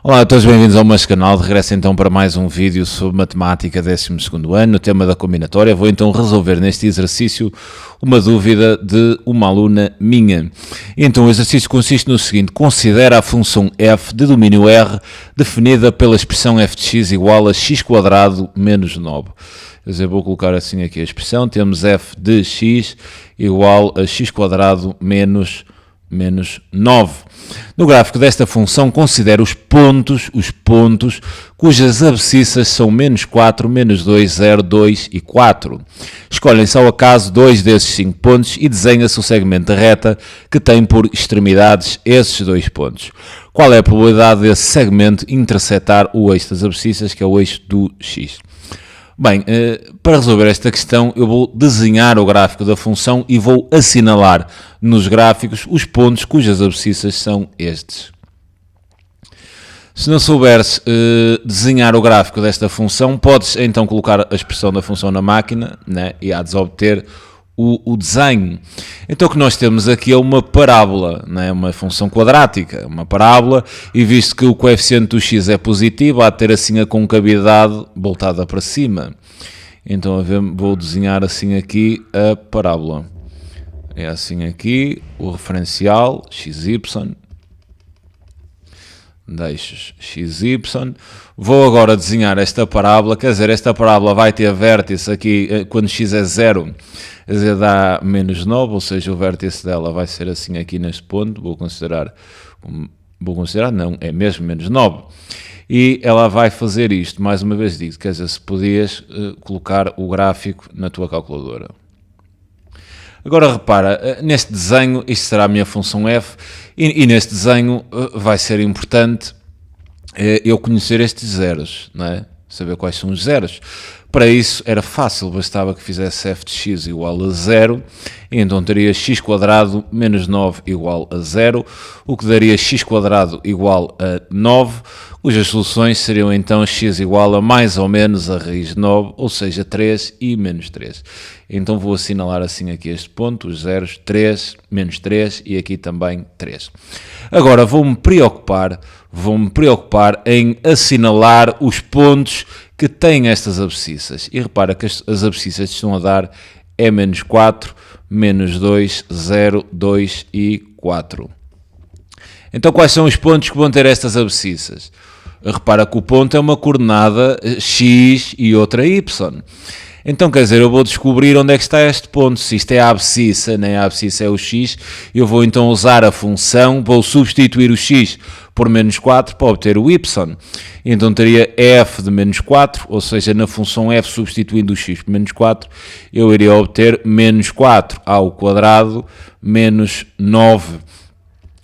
Olá a todos, bem-vindos ao meu canal. De regresso então para mais um vídeo sobre matemática 12º ano, o tema da combinatória. Vou então resolver neste exercício uma dúvida de uma aluna minha. Então o exercício consiste no seguinte: considera a função f de domínio R definida pela expressão f de x igual a x² menos 9. Quer dizer, vou colocar assim aqui a expressão, temos f de x igual a x² menos 9. No gráfico desta função, considere os pontos cujas abscissas são menos 4, menos 2, 0, 2 e 4. Escolhem-se ao acaso dois desses 5 pontos e desenha-se o segmento da reta que tem por extremidades esses dois pontos. Qual é a probabilidade desse segmento intersetar o eixo das abscissas, que é o eixo do x? Bem, para resolver esta questão eu vou desenhar o gráfico da função e vou assinalar nos gráficos os pontos cujas abscissas são estes. Se não souberes desenhar o gráfico desta função, podes então colocar a expressão da função na máquina, né, e há de obter o desenho. Então o que nós temos aqui é uma parábola, né? Uma função quadrática, uma parábola, e visto que o coeficiente do x é positivo, há de ter assim a concavidade voltada para cima. Então vou desenhar assim aqui a parábola. É assim aqui, o referencial, xy, deixos xy. Vou agora desenhar esta parábola, quer dizer, esta parábola vai ter vértice aqui, quando x é 0, quer dizer, dá menos 9, ou seja, o vértice dela vai ser assim aqui neste ponto, vou considerar não, é mesmo menos 9. E ela vai fazer isto, mais uma vez digo, quer dizer, se podias colocar o gráfico na tua calculadora. Agora repara, neste desenho, isto será a minha função f, e neste desenho vai ser importante eu conhecer estes zeros, não é? Saber quais são os zeros. Para isso era fácil, bastava que fizesse f de x igual a 0, e então teria x² menos 9 igual a 0, o que daria x² igual a 9, cujas soluções seriam então x igual a mais ou menos a raiz de 9, ou seja, 3 e menos 3. Então vou assinalar assim aqui este ponto, os zeros, 3, menos 3 e aqui também 3. Agora vou-me preocupar em assinalar os pontos que têm estas abscissas. E repara que as abscissas estão a dar é menos 4, menos 2, 0, 2 e 4. Então quais são os pontos que vão ter estas abscissas? Repara que o ponto é uma coordenada x e outra y. Então, quer dizer, eu vou descobrir onde é que está este ponto. Se isto é a abscissa, né? A abscissa é o x, eu vou então usar a função, vou substituir o x por menos 4 para obter o y. Então teria f de menos 4, ou seja, na função f substituindo o x por menos 4, eu iria obter menos 4 ao quadrado menos 9.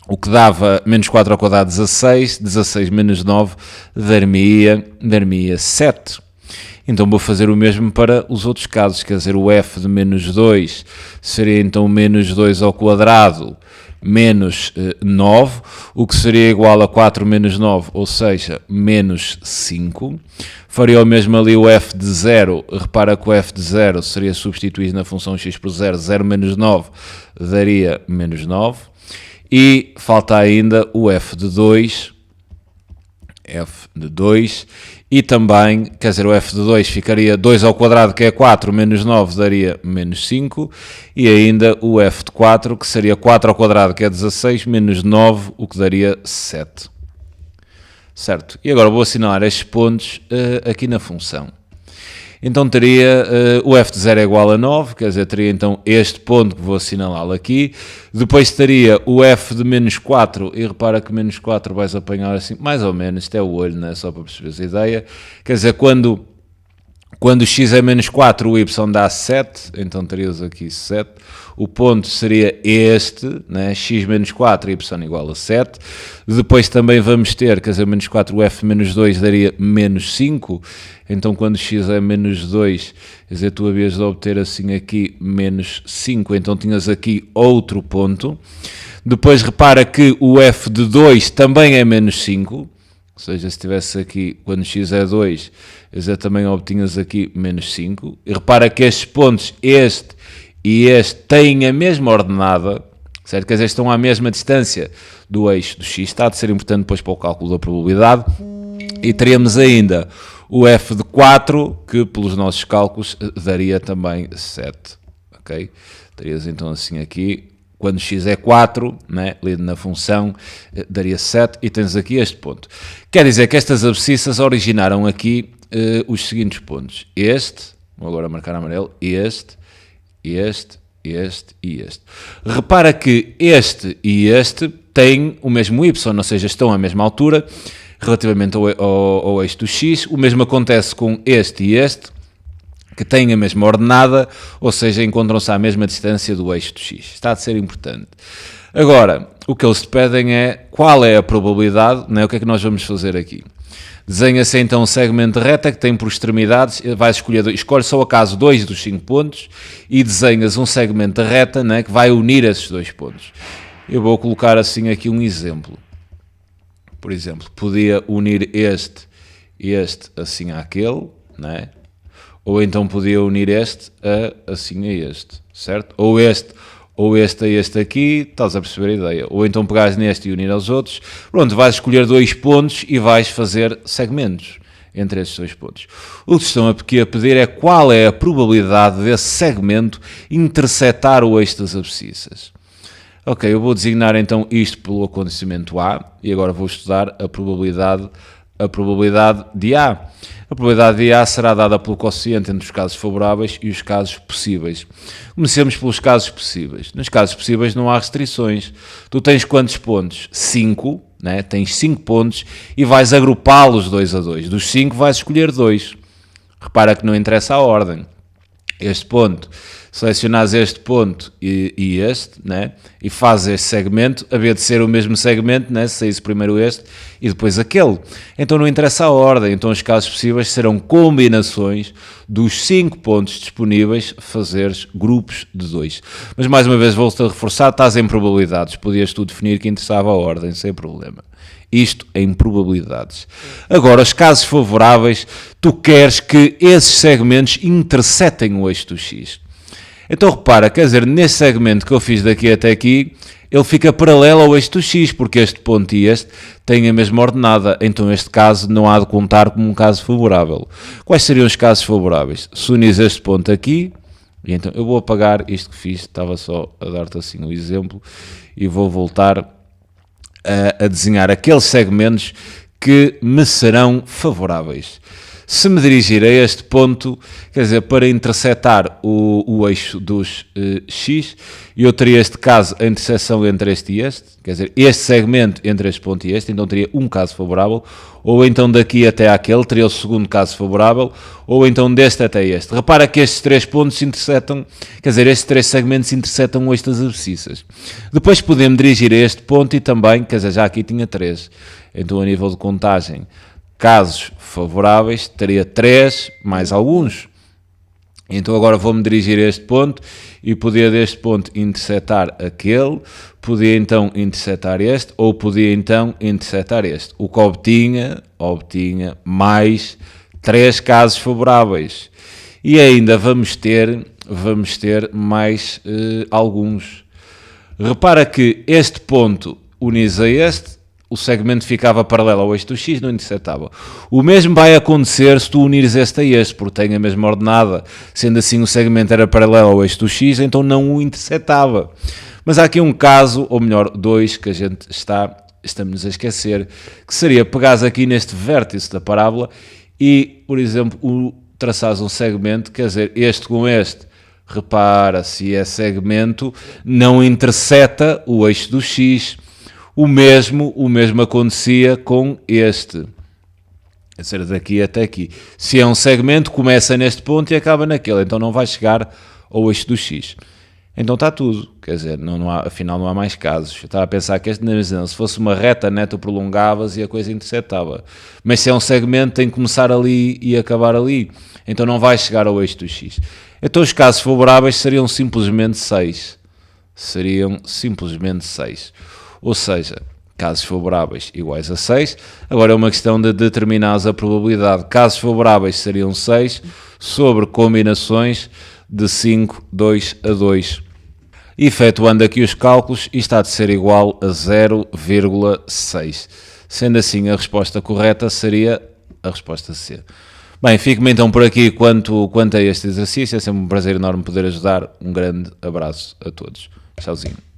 O que dava menos 4 ao quadrado 16, 16 menos 9 dar-me-ia 7. Então vou fazer o mesmo para os outros casos, quer dizer, o f de menos 2 seria então menos 2 ao quadrado menos 9, o que seria igual a 4 menos 9, ou seja, menos 5. Faria o mesmo ali o f de 0, repara que o f de 0 seria substituído na função x por 0, 0 menos 9 daria menos 9. E falta ainda o f de 2, e também, quer dizer, o f de 2 ficaria 2 ao quadrado, que é 4, menos 9 daria menos 5, e ainda o f de 4, que seria 4 ao quadrado, que é 16, menos 9, o que daria 7. Certo? E agora vou assinalar estes pontos aqui na função. Então teria o f de 0 é igual a 9, quer dizer, teria então este ponto que vou assinalá-lo aqui. Depois teria o f de menos 4, e repara que menos 4 vais apanhar assim, mais ou menos, isto é o olho, né? Só para perceberes a ideia. Quer dizer, quando x é menos 4, o y dá 7, então terias aqui 7. O ponto seria este, né? X menos 4, y igual a 7. Depois também vamos ter, quer dizer, menos 4, o f menos 2 daria menos 5. Então quando x é menos 2, quer dizer, tu havias de obter assim aqui menos 5. Então tinhas aqui outro ponto. Depois repara que o f de 2 também é menos 5. Ou seja, se tivesse aqui, quando x é 2, quer dizer, também obtinhas aqui menos 5. E repara que estes pontos, este e este, têm a mesma ordenada, certo? Quer dizer, estão à mesma distância do eixo do x, está de ser importante depois para o cálculo da probabilidade. E teremos ainda o f de 4, que pelos nossos cálculos daria também 7, ok? Terias então assim aqui, quando x é 4, né, lido na função, daria 7, e tens aqui este ponto. Quer dizer que estas abscissas originaram aqui os seguintes pontos. Este, vou agora marcar amarelo, este e este. Repara que este e este têm o mesmo y, ou seja, estão à mesma altura relativamente ao eixo do x. O mesmo acontece com este e este, que têm a mesma ordenada, ou seja, encontram-se à mesma distância do eixo do x. Está a ser importante. Agora, o que eles te pedem é qual é a probabilidade, né? O que é que nós vamos fazer aqui? Desenha-se então um segmento de reta que tem por extremidades, vais escolher, escolhe só acaso 2 dos 5 pontos e desenhas um segmento de reta, né, que vai unir esses 2 pontos. Eu vou colocar assim aqui um exemplo. Por exemplo, podia unir este assim àquele, né? Ou então podia unir este assim a este, certo? Ou este a este aqui, estás a perceber a ideia. Ou então pegares neste e unir aos outros. Pronto, vais escolher 2 pontos e vais fazer segmentos entre estes 2 pontos. O que estão aqui a pedir é qual é a probabilidade desse segmento intersetar o eixo das abscissas. Ok, eu vou designar então isto pelo acontecimento A e agora vou estudar a probabilidade de A. A probabilidade de A será dada pelo quociente entre os casos favoráveis e os casos possíveis. Comecemos pelos casos possíveis. Nos casos possíveis não há restrições. Tu tens quantos pontos? 5, né? Tens 5 pontos e vais agrupá-los 2 a 2. Dos 5 vais escolher 2. Repara que não interessa a ordem. Este ponto, selecionas este ponto e este, né? E fazes este segmento, havia de ser o mesmo segmento, né? Se saísse primeiro este e depois aquele. Então não interessa a ordem, então os casos possíveis serão combinações dos 5 pontos disponíveis, fazeres grupos de 2. Mas mais uma vez volto a reforçar, estás em probabilidades, podias tu definir que interessava a ordem, sem problema. Isto em probabilidades. Agora, os casos favoráveis, tu queres que esses segmentos intersetem o eixo do x. Então repara, quer dizer, nesse segmento que eu fiz daqui até aqui, ele fica paralelo ao eixo do x, porque este ponto e este têm a mesma ordenada. Então este caso não há de contar como um caso favorável. Quais seriam os casos favoráveis? Se unis este ponto aqui, e então eu vou apagar isto que fiz, estava só a dar-te assim um exemplo, e vou voltar a desenhar aqueles segmentos que me serão favoráveis. Se me dirigir a este ponto, quer dizer, para intersetar o eixo dos x, eu teria este caso, a interseção entre este e este, quer dizer, este segmento entre este ponto e este, então teria um caso favorável, ou então daqui até àquele, teria o segundo caso favorável, ou então deste até este. Repara que estes 3 pontos intersetam, quer dizer, estes 3 segmentos intersetam o eixo das abscissas. Depois podemos dirigir a este ponto e também, quer dizer, já aqui tinha 3, então a nível de contagem, casos favoráveis, teria 3 mais alguns. Então agora vou-me dirigir a este ponto e podia deste ponto intersetar aquele, podia então intersetar este, ou podia então intersetar este. O que obtinha mais 3 casos favoráveis. E ainda vamos ter mais alguns. Repara que este ponto unis a este, o segmento ficava paralelo ao eixo do x, não intersetava. O mesmo vai acontecer se tu unires este a este, porque tem a mesma ordenada. Sendo assim, o segmento era paralelo ao eixo do x, então não o intersetava. Mas há aqui um caso, ou melhor, 2, que a gente estamos a esquecer, que seria pegares aqui neste vértice da parábola e, por exemplo, traçares um segmento, quer dizer, este com este. Repara, se é segmento, não interseta o eixo do x. O mesmo acontecia com este. Quer dizer, daqui até aqui. Se é um segmento, começa neste ponto e acaba naquele. Então não vai chegar ao eixo do x. Então está tudo. Quer dizer, afinal não há mais casos. Eu estava a pensar que se fosse uma reta, né, tu prolongavas e a coisa intersetava. Mas se é um segmento, tem que começar ali e acabar ali. Então não vai chegar ao eixo do x. Então os casos favoráveis seriam simplesmente 6. Ou seja, casos favoráveis iguais a 6. Agora é uma questão de determinares a probabilidade. Casos favoráveis seriam 6 sobre combinações de 5, 2 a 2. Efetuando aqui os cálculos, isto há de ser igual a 0,6. Sendo assim, a resposta correta seria a resposta C. Bem, fico-me então por aqui quanto a este exercício. É sempre um prazer enorme poder ajudar. Um grande abraço a todos. Tchauzinho.